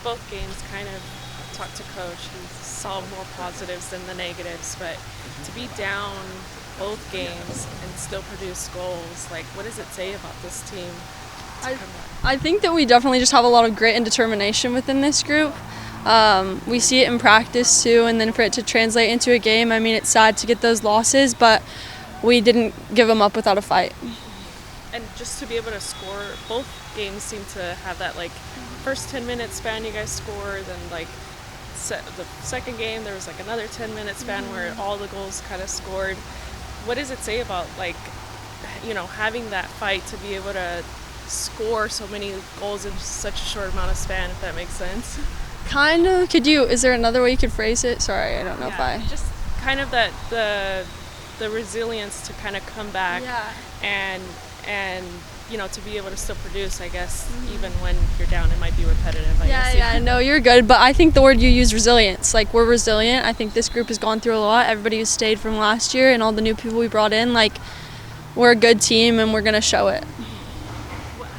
both games, kind of talked to Coach. He saw more positives than the negatives, but to be down both games and still produce goals, like, what does it say about this team? I think that we definitely just have a lot of grit and determination within this group. We see it in practice too, and then for it to translate into a game, I mean, it's sad to get those losses, but we didn't give them up without a fight. And just to be able to score, both games seem to have that, like, first 10-minute span you guys scored, and like the second game there was like another 10-minute span where all the goals kind of scored. What does it say about, like, having that fight to be able to score so many goals in such a short amount of span, if that makes sense? Kind of. Is there another way you could phrase it? Sorry, I don't know if I... Just kind of that, the resilience to kind of come back and to be able to still produce, I guess, even when you're down. It might be repetitive, I guess. Yeah, no, you're good, but I think the word you use, resilience, like, we're resilient. I think this group has gone through a lot. Everybody who stayed from last year and all the new people we brought in, like, we're a good team and we're going to show it.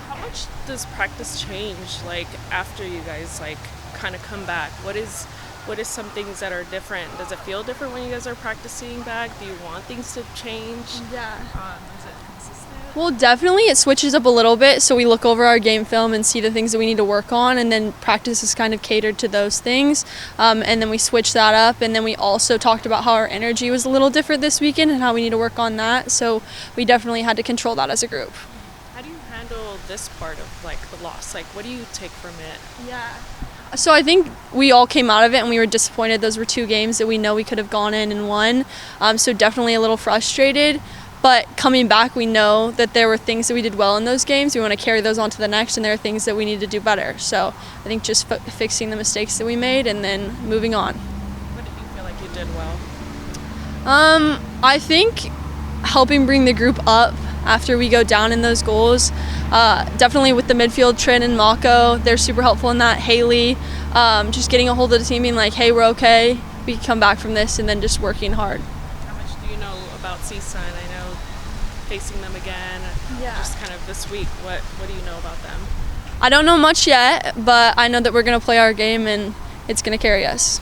How much does practice change, like, after you guys, like, kind of come back? What is some things that are different? Does it feel different when you guys are practicing back? Do you want things to change? Yeah. Is it consistent? Well, definitely it switches up a little bit, so we look over our game film and see the things that we need to work on, and then practice is kind of catered to those things, and then we switch that up, and then we also talked about how our energy was a little different this weekend and how we need to work on that, so we definitely had to control that as a group. How do you handle this part of, like, the loss? Like, what do you take from it? Yeah. So I think we all came out of it and we were disappointed. Those were two games that we know we could have gone in and won, so definitely a little frustrated. But coming back, we know that there were things that we did well in those games. We want to carry those on to the next, and there are things that we need to do better. So I think just fixing the mistakes that we made and then moving on. What did you feel like you did well? I think helping bring the group up after we go down in those goals. Definitely with the midfield, Trin and Mako, they're super helpful in that. Haley, just getting a hold of the team, being like, hey, we're okay. We can come back from this, and then just working hard. How much do you know about CSUN? I know facing them again, just kind of this week. What do you know about them? I don't know much yet, but I know that we're going to play our game, and it's going to carry us.